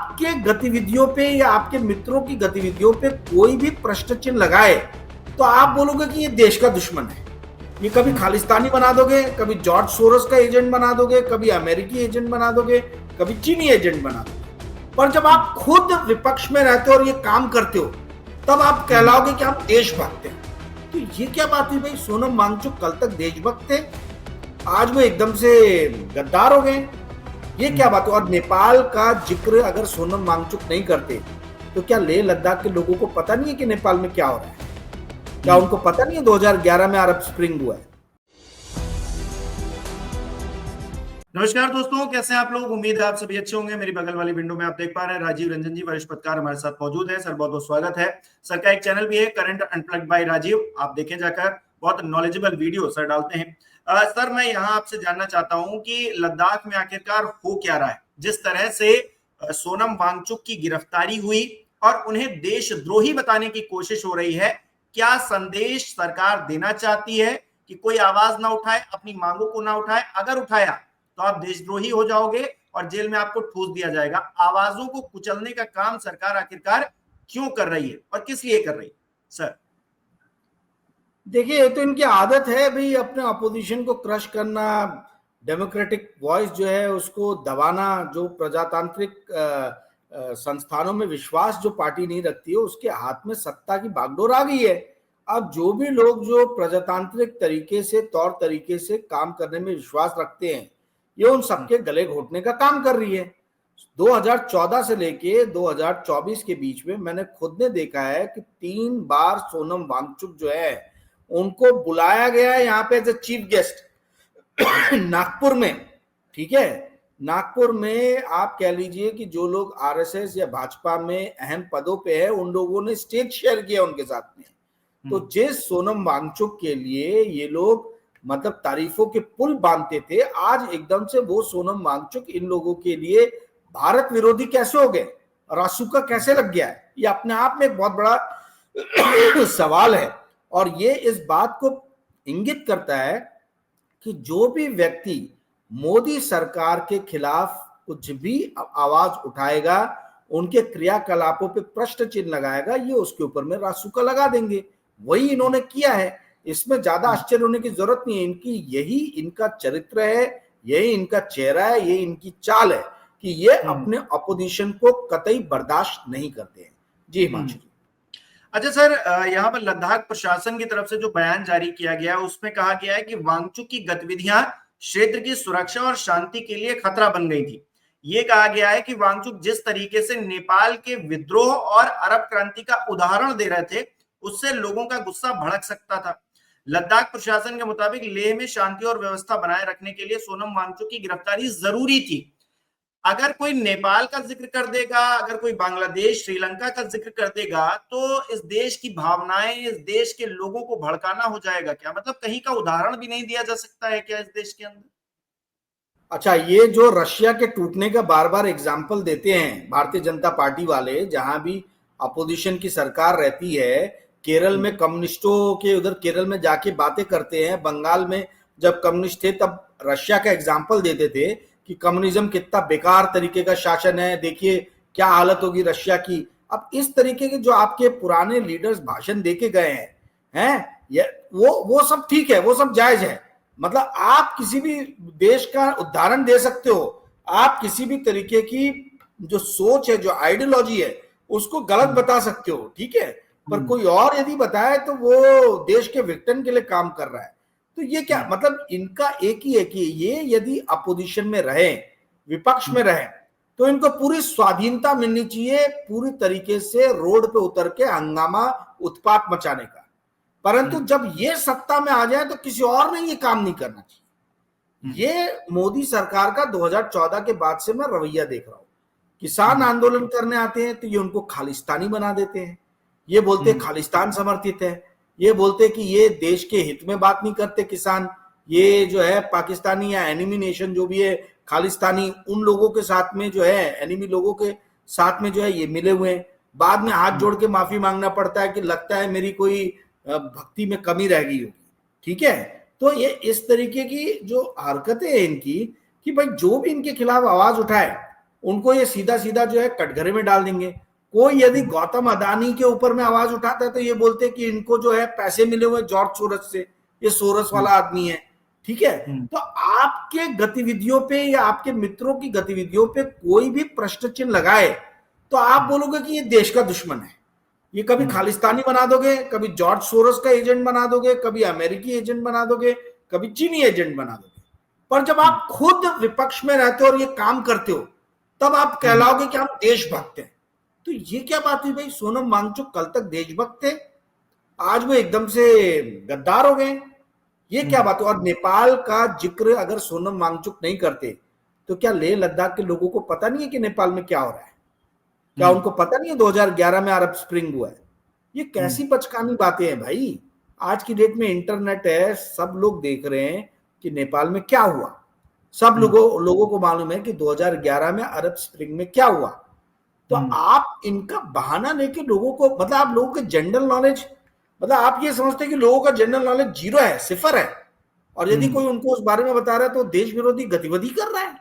आपके गतिविधियों पे या आपके मित्रों की गतिविधियों पे कोई भी प्रश्न चिन्ह लगाए तो आप बोलोगे कि ये देश का दुश्मन है। ये कभी खालिस्तानी बना दोगे, कभी जॉर्ज सोरोस का एजेंट बना दोगे, कभी अमेरिकी एजेंट बना दोगे, कभी चीनी एजेंट बना दोगे। पर जब आप खुद विपक्ष में रहते हो और ये काम करते हो तब आप कहलाओगे कि हम देशभक्त हैं। तो ये क्या बात हुई भाई? सोनम वांगचुक कल तक देशभक्त थे, आज वो एकदम से गद्दार हो गए। ये क्या बात है? और नेपाल का जिक्र अगर सोनम वांगचुक नहीं करते तो क्या लेह लद्दाख के लोगों को पता नहीं है कि नेपाल में क्या हो रहा है? क्या उनको पता नहीं है 2011 में अरब स्प्रिंग हुआ है? नमस्कार दोस्तों, कैसे हैं आप लोग? उम्मीद है आप सभी अच्छे होंगे। मेरी बगल वाली विंडो में आप देख पा रहे हैं राजीव रंजन जी, वरिष्ठ पत्रकार हमारे साथ मौजूद है। सर बहुत बहुत स्वागत है। सर का एक चैनल भी है, करंट अनप्लग्ड बाय राजीव, आप देखें जाकर, बहुत नॉलेजेबल वीडियो सर डालते हैं। सर मैं यहाँ आपसे जानना चाहता हूँ कि लद्दाख में आखिरकार हो क्या रहा है? जिस तरह से सोनम वांगचुक की गिरफ्तारी हुई और उन्हें देशद्रोही बताने की कोशिश हो रही है, क्या संदेश सरकार देना चाहती है कि कोई आवाज ना उठाए, अपनी मांगों को ना उठाए? अगर उठाया तो आप देशद्रोही हो जाओगे और जेल में आपको ठूस दिया जाएगा। आवाजों को कुचलने का काम सरकार आखिरकार क्यों कर रही है और किस लिए कर रही है सर? देखिए, ये तो इनकी आदत है भाई, अपने अपोजिशन को क्रश करना, डेमोक्रेटिक वॉइस जो है उसको दबाना। जो प्रजातांत्रिक संस्थानों में विश्वास जो पार्टी नहीं रखती है उसके हाथ में सत्ता की बागडोर आ गई है। अब जो भी लोग जो प्रजातांत्रिक तरीके से, तौर तरीके से काम करने में विश्वास रखते हैं, ये उन सबके गले घोटने का काम कर रही है। 2014 से लेके 2024 के बीच में मैंने खुद ने देखा है कि 3 बार सोनम वांगचुक जो है उनको बुलाया गया है यहाँ पे as a chief guest Nagpur में। ठीक है, नागपुर में आप कह लीजिए कि जो लोग आरएसएस या भाजपा में अहम पदों पे है उन लोगों ने स्टेज शेयर किया उनके साथ में। तो जिस सोनम वांगचुक के लिए ये लोग मतलब तारीफों के पुल बांधते थे, आज एकदम से वो सोनम वांगचुक इन लोगों के लिए भारत विरोधी कैसे हो गए, रासुका कैसे लग गया है? ये अपने आप में एक बहुत बड़ा सवाल है। और ये इस बात को इंगित करता है कि जो भी व्यक्ति मोदी सरकार के खिलाफ कुछ भी आवाज उठाएगा, उनके क्रियाकलापों पे प्रश्न चिन्ह लगाएगा, ये उसके ऊपर में रासुका लगा देंगे। वही इन्होंने किया है, इसमें ज्यादा आश्चर्य होने की जरूरत नहीं है। इनकी यही इनका चरित्र है, यही इनका चेहरा है, यही इनकी चाल है कि ये अपने अपोजिशन को कतई बर्दाश्त नहीं करते हैं। जी हिमांशु। अच्छा सर, यहाँ पर लद्दाख प्रशासन की तरफ से जो बयान जारी किया गया है उसमें कहा गया है कि वांगचुक की गतिविधियां क्षेत्र की सुरक्षा और शांति के लिए खतरा बन गई थी। ये कहा गया है कि वांगचुक जिस तरीके से नेपाल के विद्रोह और अरब क्रांति का उदाहरण दे रहे थे, उससे लोगों का गुस्सा भड़क सकता था। लद्दाख प्रशासन के मुताबिक लेह में शांति और व्यवस्था बनाए रखने के लिए सोनम वांगचुक की गिरफ्तारी जरूरी थी। अगर कोई नेपाल का जिक्र कर देगा, अगर कोई बांग्लादेश, श्रीलंका का जिक्र कर देगा, तो इस देश की भावनाएं, इस देश के लोगों को भड़काना हो जाएगा क्या? मतलब कहीं का उदाहरण भी नहीं दिया जा सकता है क्या इस देश के अंदर? अच्छा, ये जो रशिया के टूटने का बार बार एग्जाम्पल देते हैं भारतीय जनता पार्टी वाले, जहां भी अपोजिशन की सरकार रहती है, केरल में कम्युनिस्टों के उधर केरल में जाके बातें करते हैं, बंगाल में जब कम्युनिस्ट थे तब रशिया का एग्जाम्पल देते थे कि कम्युनिज्म कितना बेकार तरीके का शासन है, देखिए क्या हालत होगी रशिया की। अब इस तरीके के जो आपके पुराने लीडर्स भाषण देके गए हैं ये वो सब ठीक है, वो सब जायज है। मतलब आप किसी भी देश का उदाहरण दे सकते हो, आप किसी भी तरीके की जो सोच है, जो आइडियोलॉजी है, उसको गलत बता सकते हो, ठीक है। पर कोई और यदि बताए तो वो देश के विघटन के लिए काम कर रहा है। तो ये क्या मतलब, इनका एक ही है कि ये यदि अपोजिशन में रहे, विपक्ष में रहे, तो इनको पूरी स्वाधीनता मिलनी चाहिए पूरी तरीके से रोड पे उतर के हंगामा उत्पात मचाने का। परंतु जब ये सत्ता में आ जाए तो किसी और ने ये काम नहीं करना चाहिए। ये मोदी सरकार का 2014 के बाद से मैं रवैया देख रहा हूं। किसान आंदोलन करने आते हैं तो ये उनको खालिस्तानी बना देते हैं, ये बोलते हैं खालिस्तान समर्थित है, ये बोलते कि ये देश के हित में बात नहीं करते किसान, ये जो है पाकिस्तानी या एनिमी नेशन जो भी है खालिस्तानी, उन लोगों के साथ में जो है, एनिमी लोगों के साथ में जो है ये मिले हुए हैं। बाद में हाथ जोड़ के माफी मांगना पड़ता है कि लगता है मेरी कोई भक्ति में कमी रह गई होगी, ठीक है। तो ये इस तरीके की जो हरकतें हैं इनकी कि भाई जो भी इनके खिलाफ आवाज उठाए उनको ये सीधा सीधा जो है कटघरे में डाल देंगे। कोई यदि गौतम अदानी के ऊपर में आवाज उठाता है तो ये बोलते हैं कि इनको जो है पैसे मिले हुए जॉर्ज सोरस से, ये सोरस वाला आदमी है। ठीक है, तो आपके गतिविधियों पे या आपके मित्रों की गतिविधियों पे कोई भी प्रश्न चिन्ह लगाए तो आप बोलोगे कि ये देश का दुश्मन है। ये कभी खालिस्तानी बना दोगे, कभी जॉर्ज सोरस का एजेंट बना दोगे, कभी अमेरिकी एजेंट बना दोगे, कभी चीनी एजेंट बना दोगे। पर जब आप खुद विपक्ष में रहते हो और ये काम करते हो तब आप कहलाओगे कि हम देशभक्त हैं। तो ये क्या बात हुई भाई? सोनम वांगचुक कल तक देशभक्त थे, आज वो एकदम से गद्दार हो गए, ये क्या बात है? और नेपाल का जिक्र अगर सोनम वांगचुक नहीं करते तो क्या लेह लद्दाख के लोगों को पता नहीं है कि नेपाल में क्या हो रहा है? क्या उनको पता नहीं है 2011 में अरब स्प्रिंग हुआ है? ये कैसी बचकानी बातें हैं भाई? आज की डेट में इंटरनेट है, सब लोग देख रहे हैं कि नेपाल में क्या हुआ। सब लोगों को मालूम है कि 2011 में अरब स्प्रिंग में क्या हुआ। तो आप इनका बहाना लेके लोगों को, मतलब आप लोगों के जनरल नॉलेज, मतलब आप ये समझते हैं कि लोगों का जनरल नॉलेज जीरो है, सिफर है, और यदि कोई उनको उस बारे में बता रहा है तो देश विरोधी गतिविधि कर रहा है।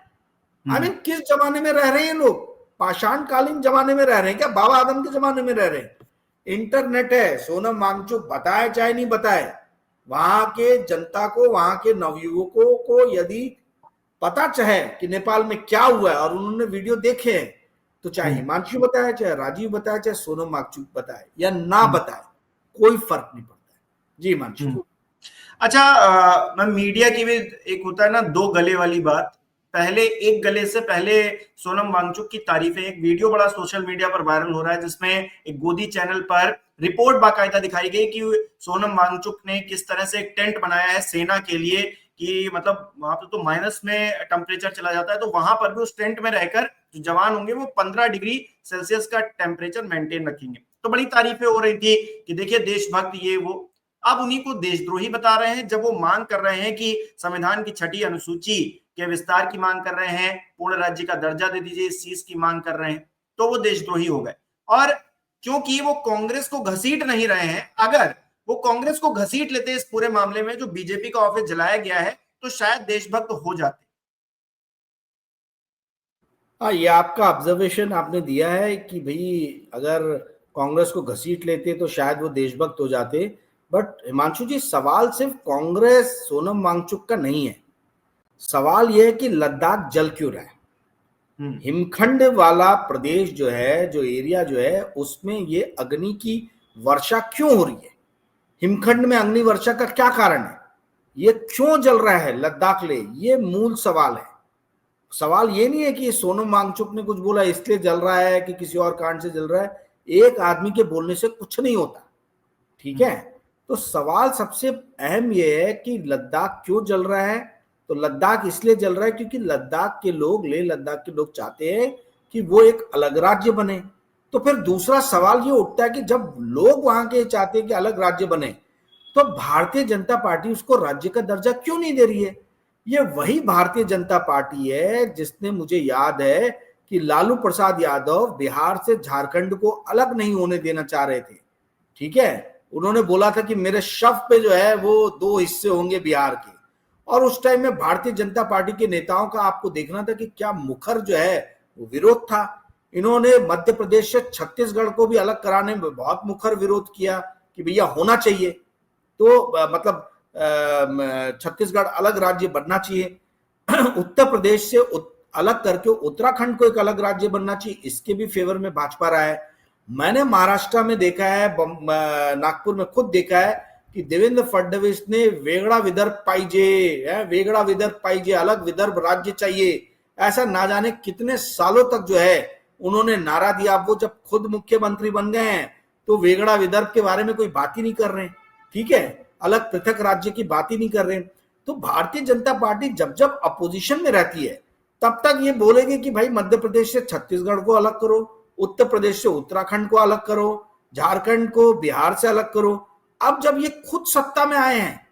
आई मीन किस जमाने में रह रहे हैं लोग? पाषाण कालीन जमाने में रह रहे हैं क्या? बाबा आदम के जमाने में रह रहे हैं? इंटरनेट है, सोनम वांगचुक बताए चाहे नहीं बताए, वहां के जनता को, वहां के नवयुवकों को यदि पता चाहे कि नेपाल में क्या हुआ है और उन्होंने वीडियो देखे हैं, तो चाहे हिमांशु बताए, चाहे राजीव बताए, चाहे सोनम वांगचुक बताए या ना बताए, कोई फर्क नहीं पड़ता है। जी हिमांशु। अच्छा, मैं मीडिया की भी एक होता है ना दो गले वाली बात। पहले एक गले से पहले सोनम वांगचुक की तारीफें, एक वीडियो बड़ा सोशल मीडिया पर वायरल हो रहा है जिसमें एक गोदी चैनल पर रिपोर्ट बाकायदा दिखाई गई कि सोनम वांगचुक ने किस तरह से एक टेंट बनाया है सेना के लिए, कि मतलब वहां पे तो माइनस में टेम्परेचर चला जाता है, तो वहां पर भी उस टेंट में रहकर जो जवान होंगे वो 15 डिग्री सेल्सियस का टेम्परेचर मेंटेन रखेंगे। तो बड़ी तारीफें हो रही थी कि देखिए देशभक्त ये वो। अब उन्हीं को देशद्रोही बता रहे हैं जब वो मांग कर रहे हैं कि संविधान की 6ठी अनुसूची के विस्तार की मांग कर रहे हैं, पूर्ण राज्य का दर्जा दे दीजिए, इस चीज की मांग कर रहे हैं, तो वो देशद्रोही हो गए। और क्योंकि वो कांग्रेस को घसीट नहीं रहे हैं, अगर वो कांग्रेस को घसीट लेते इस पूरे मामले में, जो बीजेपी का ऑफिस जलाया गया है, तो शायद देशभक्त हो जाते। हाँ, ये आपका ऑब्जर्वेशन आपने दिया है कि भाई अगर कांग्रेस को घसीट लेते तो शायद वो देशभक्त हो जाते। बट हिमांशु जी, सवाल सिर्फ कांग्रेस सोनम वांगचुक का नहीं है। सवाल यह है कि लद्दाख जल क्यों रहा है? हिमखंड वाला प्रदेश जो है, जो एरिया जो है, उसमें ये अग्नि की वर्षा क्यों हो रही है? हिमखंड में अग्नि वर्षा का क्या कारण है? ये क्यों जल रहा है लद्दाख ले? ये मूल सवाल है। सवाल ये नहीं है कि सोनम वांगचुक ने कुछ बोला इसलिए जल रहा है कि किसी और कारण से जल रहा है। एक आदमी के बोलने से कुछ नहीं होता, ठीक है? तो सवाल सबसे अहम यह है कि लद्दाख क्यों जल रहा है? तो लद्दाख इसलिए जल रहा है क्योंकि लद्दाख के लोग, लेह लद्दाख के लोग चाहते हैं कि वो एक अलग राज्य बने। तो फिर दूसरा सवाल ये उठता है कि जब लोग वहां के चाहते हैं कि अलग राज्य बने, तो भारतीय जनता पार्टी उसको राज्य का दर्जा क्यों नहीं दे रही है? ये वही भारतीय जनता पार्टी है जिसने, मुझे याद है कि लालू प्रसाद यादव बिहार से झारखंड को अलग नहीं होने देना चाह रहे थे, ठीक है? उन्होंने बोला था कि मेरे शव पे जो है वो 2 हिस्से होंगे बिहार के। और उस टाइम में भारतीय जनता पार्टी के नेताओं का आपको देखना था कि क्या मुखर जो है वो विरोध था। इन्होंने मध्य प्रदेश से छत्तीसगढ़ को भी अलग कराने में बहुत मुखर विरोध किया कि भैया होना चाहिए, तो मतलब छत्तीसगढ़ अलग राज्य बनना चाहिए। उत्तर प्रदेश से अलग करके उत्तराखंड को एक अलग राज्य बनना चाहिए, इसके भी फेवर में भाजपा रहा है। मैंने महाराष्ट्र में देखा है, नागपुर में खुद देखा है कि देवेंद्र फडणवीस ने वेगड़ा विदर्भ पाइजे, वेगड़ा विदर्भ पाइजे, अलग विदर्भ राज्य चाहिए, ऐसा ना जाने कितने सालों तक जो है उन्होंने नारा दिया। वो जब खुद मुख्यमंत्री बन गए हैं तो वेगड़ा विदर्भ के बारे में कोई बात ही नहीं कर रहे हैं, ठीक है? अलग पृथक राज्य की बात ही नहीं कर रहे हैं। तो भारतीय जनता पार्टी जब जब अपोजिशन में रहती है तब तक ये बोलेगी कि भाई मध्य प्रदेश से छत्तीसगढ़ को अलग करो, उत्तर प्रदेश से उत्तराखंड को अलग करो, झारखंड को बिहार से अलग करो। अब जब ये खुद सत्ता में आए हैं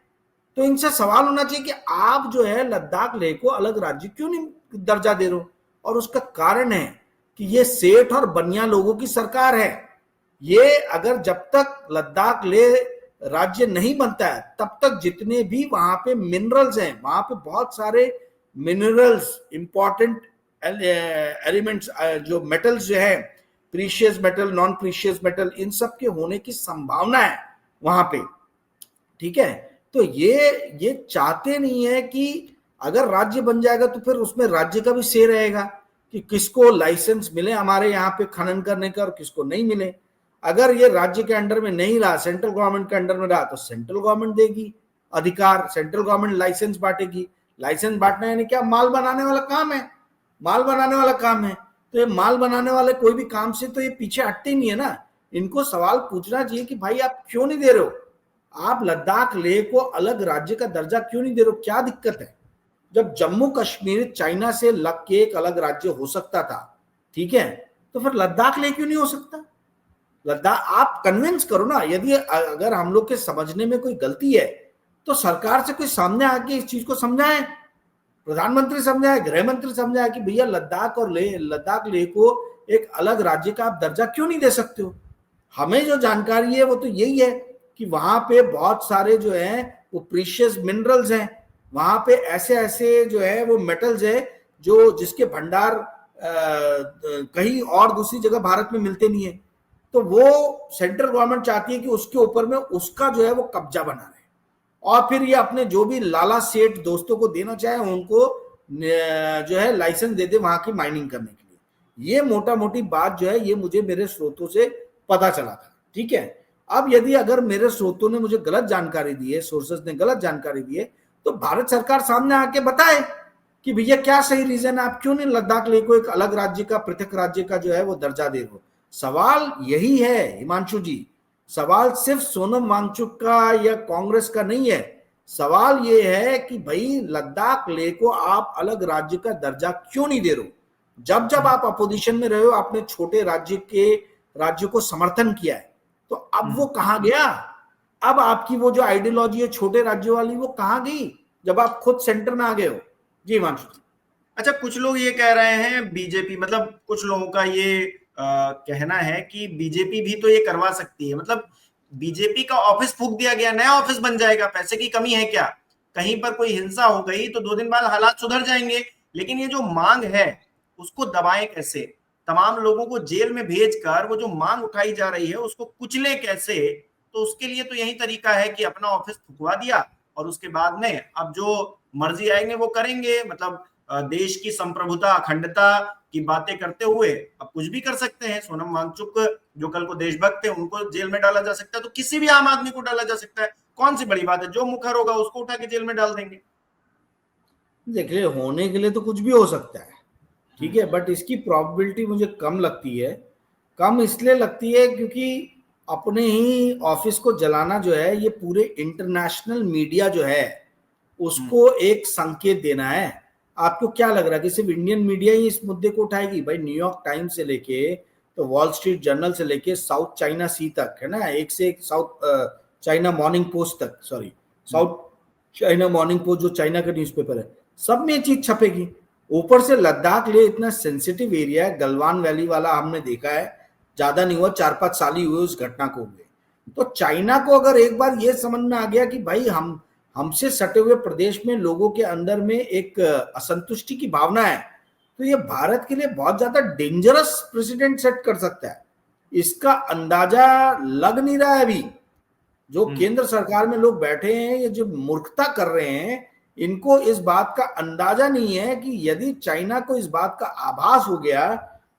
तो इनसे सवाल होना चाहिए कि आप जो है लद्दाख लेह को अलग राज्य क्यों नहीं दर्जा दे रहे हो? और उसका कारण है कि ये सेठ और बनिया लोगों की सरकार है। ये अगर जब तक लद्दाख लेह राज्य नहीं बनता है तब तक जितने भी वहां पे मिनरल्स हैं, वहां पे बहुत सारे मिनरल्स, इंपॉर्टेंट एलिमेंट्स, जो मेटल्स जो है, precious metal, non precious metal, इन सब के होने की संभावना है वहां पे। ठीक है, तो ये चाहते नहीं है कि अगर राज्य बन जाएगा तो फिर उसमें राज्य का भी से रहेगा कि किसको लाइसेंस मिले हमारे यहाँ पे खनन करने का और किसको नहीं मिले। अगर ये राज्य के अंडर में नहीं रहा, सेंट्रल गवर्नमेंट के अंडर में रहा, तो सेंट्रल गवर्नमेंट देगी अधिकार, सेंट्रल गवर्नमेंट लाइसेंस बांटेगी। लाइसेंस बांटना यानी क्या, माल बनाने वाला काम है, माल बनाने वाला काम है। तो ये माल बनाने वाले कोई भी काम से तो ये पीछे हटते नहीं है ना। इनको सवाल पूछना चाहिए कि भाई आप क्यों नहीं दे रहे हो, आप लद्दाख लेह को अलग राज्य का दर्जा क्यों नहीं दे रहे हो, क्या दिक्कत है? जब जम्मू कश्मीर चाइना से लग के एक अलग राज्य हो सकता था, ठीक है, तो फिर लद्दाख लेह क्यों नहीं हो सकता? लद्दाख आप कन्विंस करो ना। यदि अगर हम लोग के समझने में कोई गलती है तो सरकार से कोई सामने आके इस चीज को समझाए, प्रधानमंत्री समझाए, गृह मंत्री समझाए कि भैया लद्दाख और लद्दाख लेह को एक अलग राज्य का आप दर्जा क्यों नहीं दे सकते हो। हमें जो जानकारी है वो तो यही है कि वहां पे बहुत सारे जो है वो प्रीशियस मिनरल्स हैं, वहां पे ऐसे ऐसे जो है वो मेटल्स है जो जिसके भंडार कहीं और दूसरी जगह भारत में मिलते नहीं है। तो वो सेंट्रल गवर्नमेंट चाहती है कि उसके ऊपर में उसका जो है वो कब्जा बना रहे, और फिर ये अपने जो भी लाला सेठ दोस्तों को देना चाहे उनको जो है लाइसेंस दे दे वहां की माइनिंग करने के लिए। ये मोटा मोटी बात जो है ये मुझे मेरे स्रोतों से पता चला था। ठीक है, अब यदि अगर मेरे स्रोतों ने मुझे गलत जानकारी दी है, सोर्सेस ने गलत जानकारी दी है, तो भारत सरकार सामने आके बताए कि भैया क्या सही रीजन है, आप क्यों नहीं लद्दाख लेह को एक अलग राज्य का, पृथक राज्य का जो है वो दर्जा दे रहे हो। सवाल यही है हिमांशु जी, सवाल सिर्फ सोनम वांगचुक का या कांग्रेस का नहीं है। सवाल ये है कि भाई लद्दाख लेह को आप अलग राज्य का दर्जा क्यों नहीं दे रहे हो? जब जब आप अपोजिशन में रहे हो आपने छोटे राज्य को समर्थन किया है, तो अब वो कहां गया? अब आपकी वो जो आइडियोलॉजी है छोटे राज्यों वाली वो कहां गई जब आप खुद सेंटर में आ गए हो? जी हिमांशु। अच्छा, कुछ लोग ये कह रहे हैं बीजेपी, मतलब कुछ लोगों का ये कहना है कि बीजेपी भी तो ये करवा सकती है, मतलब बीजेपी का ऑफिस फूंक दिया गया, नया ऑफिस बन जाएगा, पैसे की कमी है क्या? कहीं पर कोई हिंसा हो गई तो 2 दिन बाद हालात सुधर जाएंगे, लेकिन ये जो मांग है उसको दबाएं कैसे? तमाम लोगों को जेल में भेजकर वो जो मांग उठाई जा रही है उसको कुचले कैसे? तो उसके लिए तो यही तरीका है कि अपना ऑफिस फुकवा दिया और उसके बाद में अब जो मर्जी आएंगे वो करेंगे, मतलब देश की संप्रभुता, अखंडता की बातें करते हुए अब कुछ भी कर सकते हैं। सोनम वांगचुक जो कल को देशभक्त थे उनको जेल में डाला जा सकता है, तो किसी भी आम आदमी को डाला जा सकता है। कौन सी बड़ी बात है? जो मुखर होगा उसको उठा के जेल में डाल देंगे। देखिए, होने के लिए तो कुछ भी हो सकता है, ठीक है, बट इसकी प्रोबेबिलिटी मुझे कम लगती है। कम इसलिए लगती है क्योंकि अपने ही ऑफिस को जलाना जो है ये पूरे इंटरनेशनल मीडिया जो है उसको एक संकेत देना है। आपको क्या लग रहा है कि सिर्फ इंडियन मीडिया ही इस मुद्दे को उठाएगी? भाई न्यूयॉर्क टाइम्स से लेके तो वॉल स्ट्रीट जर्नल से लेके साउथ चाइना सी तक है ना, एक से एक साउथ चाइना मॉर्निंग पोस्ट तक, sorry south China morning post जो चाइना का न्यूज़पेपर है, सब में ये चीज छपेगी। ऊपर से लद्दाख ले इतना सेंसिटिव एरिया है, गलवान वैली वाला हमने देखा है, ज्यादा नहीं हुआ 4-5 साल ही हुए उस घटना को हुए। तो चाइना को अगर एक बार ये समझ में आ गया कि भाई हमसे सटे हुए प्रदेश में लोगों के अंदर में एक असंतुष्टि की भावना है, तो ये भारत के लिए बहुत ज्यादा डेंजरस प्रेसिडेंट सेट कर सकता है। इसका अंदाजा लग नहीं रहा है अभी। जो केंद्र सरकार में लोग बैठे हैं, ये जो मूर्खता कर रहे हैं, इनको इस बात का अंदाजा नहीं है कि यदि चाइना को इस बात का आभास हो गया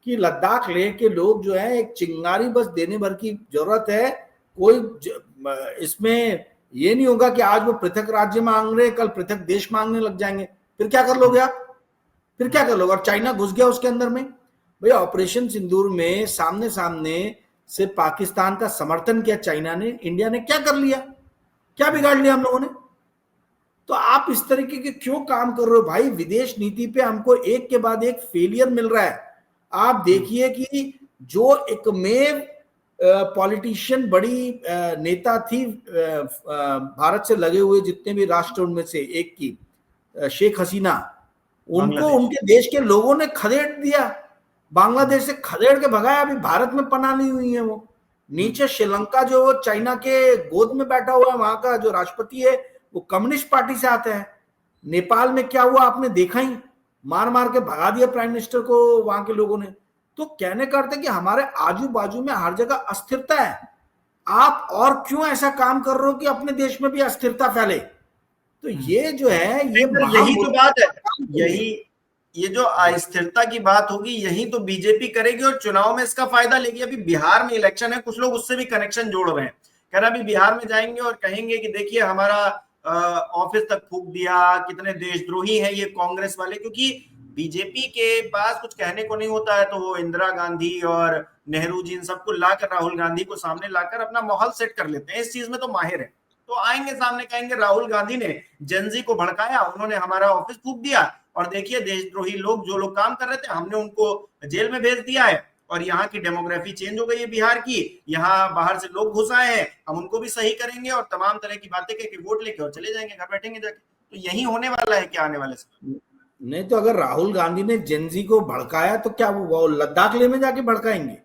कि लद्दाख लेह के लोग जो है एक चिंगारी बस देने भर की जरूरत है, कोई इसमें ये नहीं होगा कि आज वो पृथक राज्य मांग रहे कल पृथक देश मांगने लग जाएंगे, फिर क्या कर लोगे आप? फिर क्या कर लोगे? और चाइना घुस गया उसके अंदर में। भैया ऑपरेशन सिंदूर में सामने सामने से पाकिस्तान का समर्थन किया चाइना ने, इंडिया ने क्या कर लिया? क्या बिगाड़ लिया हम लोगों ने? तो आप इस तरीके के क्यों काम कर रहे हो भाई? विदेश नीति पे हमको एक के बाद एक फेलियर मिल रहा है। आप देखिए कि जो एकमेव पॉलिटिशियन बड़ी नेता थी भारत से लगे हुए जितने भी राष्ट्र उनमें से एक की शेख हसीना, उनको उनके देश के लोगों ने खदेड़ दिया, बांग्लादेश से खदेड़ के भगाया। अभी भारत में पनाह ली हुई है वो। नीचे श्रीलंका जो चाइना के गोद में बैठा हुआ है, वहां का जो राष्ट्रपति है वो कम्युनिस्ट पार्टी से आता है। नेपाल में क्या हुआ आपने देखा ही, मार मार के भगा दिया प्राइम मिनिस्टर को वहां के लोगों ने। तो कहने का अर्थ है कि हमारे आजू बाजू में हर जगह अस्थिरता है। आप और क्यों ऐसा काम कर रहे हो कि अपने देश में भी अस्थिरता फैले? तो ये जो है ये यही तो बात है, यही ये जो अस्थिरता की बात होगी यही तो बीजेपी करेगी और चुनाव में इसका फायदा लेगी। अभी बिहार में इलेक्शन है, कुछ लोग उससे भी कनेक्शन जोड़ रहे हैं, कह रहे अभी बिहार में जाएंगे और कहेंगे कि देखिए हमारा ऑफिस तक फूंक दिया, कितने देशद्रोही हैं ये कांग्रेस वाले। क्योंकि बीजेपी के पास कुछ कहने को नहीं होता है तो वो इंदिरा गांधी और नेहरू जी इन सबको लाकर, राहुल गांधी को सामने लाकर अपना माहौल सेट कर लेते हैं। इस चीज में तो माहिर है। तो आएंगे सामने कहेंगे राहुल गांधी ने जनजी को भड़काया, उन्होंने हमारा ऑफिस फूंक दिया और देखिए देशद्रोही लोग जो लोग काम कर रहे थे हमने उनको जेल में भेज दिया है और यहाँ की डेमोग्राफी चेंज हो गई है बिहार की, यहाँ बाहर से लोग घुस आए हैं, हम उनको भी सही करेंगे और तमाम तरह की बातें करके वोट लेके और चले जाएंगे, घर बैठेंगे जाके। तो यही होने वाला है क्या आने वाले समय? नहीं तो अगर राहुल गांधी ने जेनजी को भड़काया तो क्या वो लद्दाख ले में जाके भड़काएंगे?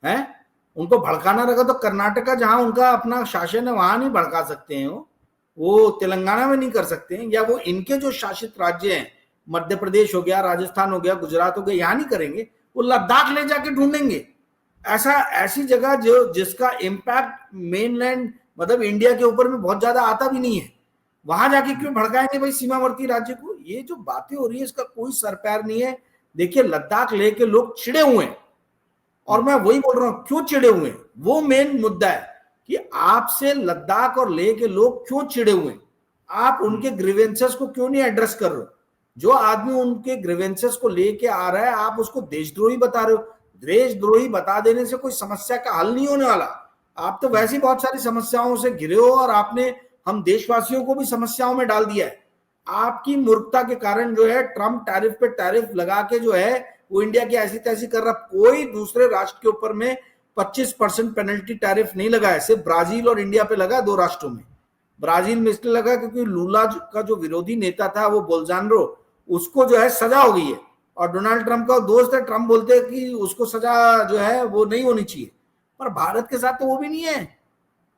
हैं? उनको भड़काना रखा तो कर्नाटका जहां उनका अपना शासन है वहां नहीं भड़का सकते हैं, वो तेलंगाना में नहीं कर सकते हैं, या वो इनके जो शासित राज्य हैं मध्य प्रदेश हो गया, राजस्थान हो गया, गुजरात हो गया, यहाँ नहीं करेंगे, वो लद्दाख ले जाके ढूंढेंगे। ऐसी जगह जो जिसका इम्पैक्ट मेनलैंड मतलब इंडिया के ऊपर में बहुत ज्यादा आता भी नहीं है, वहां जाके क्यों भड़काएंगे भाई सीमावर्ती राज्य को? ये जो बातें हो रही है इसका कोई सर पैर नहीं है। देखिए लद्दाख लेके लोग चिड़े हुए हैं और मैं वही बोल रहा हूं क्यों चिड़े हुए हैं, वो मेन मुद्दा है कि आपसे लद्दाख और लेह के लोग क्यों चिड़े हुए हैं, आप उनके ग्रीवेंसेस को क्यों नहीं एड्रेस कर रहे हो? जो आदमी उनके ग्रीवेंसेस को लेके आ रहा है आप उसको देशद्रोही बता रहे हो। देशद्रोही बता देने से कोई समस्या का हल नहीं होने वाला। आप तो वैसे ही बहुत सारी समस्याओं से घिरे हो और आपने हम देशवासियों को भी समस्याओं में डाल दिया है। आपकी मूर्खता के कारण जो है ट्रम्प टैरिफ पे टैरिफ लगा के जो है वो इंडिया की ऐसी तैसी कर रहा। कोई दूसरे राष्ट्र के ऊपर में 25% पेनल्टी टैरिफ नहीं लगा है, सिर्फ ब्राजील और इंडिया पे लगा, दो राष्ट्रों में। ब्राजील में इसलिए लगा क्योंकि लूला का जो विरोधी नेता था वो बोल्सोनारो, उसको जो है सजा हो गई है और डोनाल्ड ट्रंप का दोस्त है, ट्रंप बोलते हैं कि उसको सजा जो है वो नहीं होनी चाहिए, पर भारत के साथ तो वो भी नहीं है।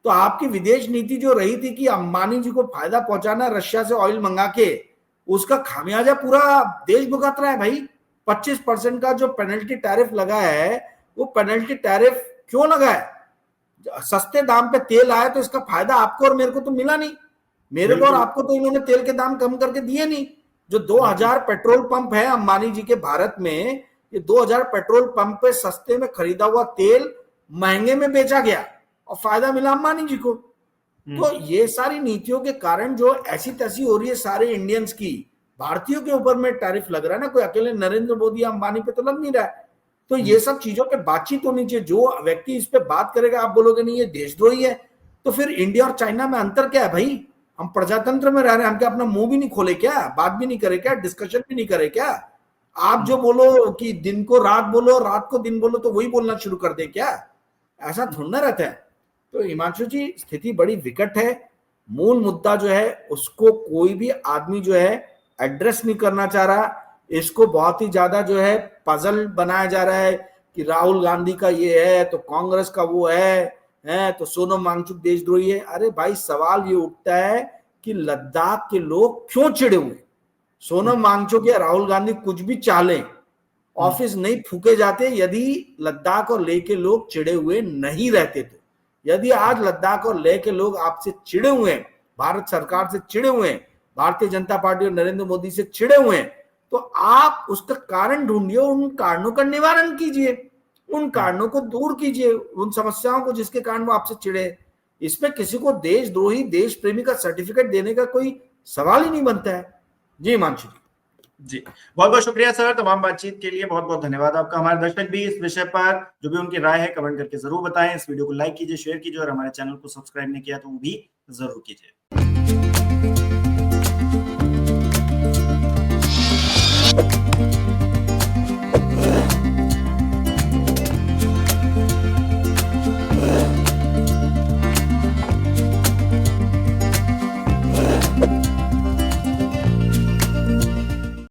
तो आपकी विदेश नीति जो रही थी कि अंबानी जी को फायदा पहुंचाना रशिया से ऑयल मंगा के, उसका खामियाजा पूरा देश भुगत रहा है भाई। 25% का जो पेनल्टी टैरिफ लगा है वो पेनल्टी टैरिफ क्यों लगा है? सस्ते दाम पे तेल आया तो इसका फायदा आपको और मेरे को तो मिला नहीं। मेरे को और आपको तो इन्होंने तेल के दाम कम करके दिए नहीं। जो 2000 पेट्रोल पंप है अंबानी जी के भारत में, ये 2000 पेट्रोल पंप पे सस्ते में खरीदा हुआ तेल महंगे में बेचा गया और फायदा मिला अंबानी जी को। तो ये सारी नीतियों के कारण जो ऐसी तैसी हो रही है सारे इंडियंस की, भारतीयों के ऊपर में टैरिफ लग रहा है ना, कोई अकेले नरेंद्र मोदी या अंबानी पे तो लग नहीं रहा है। तो ये सब चीजों पे बातचीत होनी चाहिए। जो व्यक्ति इस पे बात करेगा आप बोलोगे नहीं ये देशद्रोही है, तो फिर इंडिया और चाइना में अंतर क्या है भाई? हम प्रजातंत्र में रह रहे हैं, हम क्या अपना मुंह भी नहीं खोले क्या? बात भी नहीं करे क्या? डिस्कशन भी नहीं करे क्या? आप जो बोलो कि दिन को रात बोलो, रात को दिन बोलो, तो वही बोलना शुरू कर दे क्या? ऐसा थोड़ा रहता है। तो हिमांशु जी स्थिति बड़ी विकट है। मूल मुद्दा जो है उसको कोई भी आदमी जो है एड्रेस नहीं करना चाह रहा। इसको बहुत ही ज्यादा जो है पजल बनाया जा रहा है कि राहुल गांधी का ये है तो कांग्रेस का वो है तो सोनम वांगचुक देशद्रोही है। अरे भाई सवाल ये उठता है कि लद्दाख के लोग क्यों चिड़े हुए? सोनम वांगचुक या राहुल गांधी कुछ भी चाह लें, ऑफिस नहीं फूके जाते यदि लद्दाख और लेह के लोग चिड़े हुए नहीं रहते। तो यदि आज लद्दाख और लेह के लोग आपसे चिड़े हुए हैं, भारत सरकार से चिड़े हुए हैं, भारतीय जनता पार्टी और नरेंद्र मोदी से चिड़े हुए हैं, तो आप उसका कारण ढूंढिए, उन कारणों का निवारण कीजिए, उन कारणों को दूर कीजिए, उन समस्याओं को जिसके कारण वो आपसे चिड़े। इसमें किसी को देशद्रोही देश प्रेमी का सर्टिफिकेट देने का कोई सवाल ही नहीं बनता है। जी हिमांशु जी बहुत बहुत शुक्रिया सर तमाम बातचीत के लिए, बहुत बहुत धन्यवाद आपका। हमारे दर्शक भी इस विषय पर जो भी उनकी राय है कमेंट करके जरूर बताएं। इस वीडियो को लाइक कीजिए, शेयर कीजिए और हमारे चैनल को सब्सक्राइब नहीं किया तो वो भी जरूर कीजिए।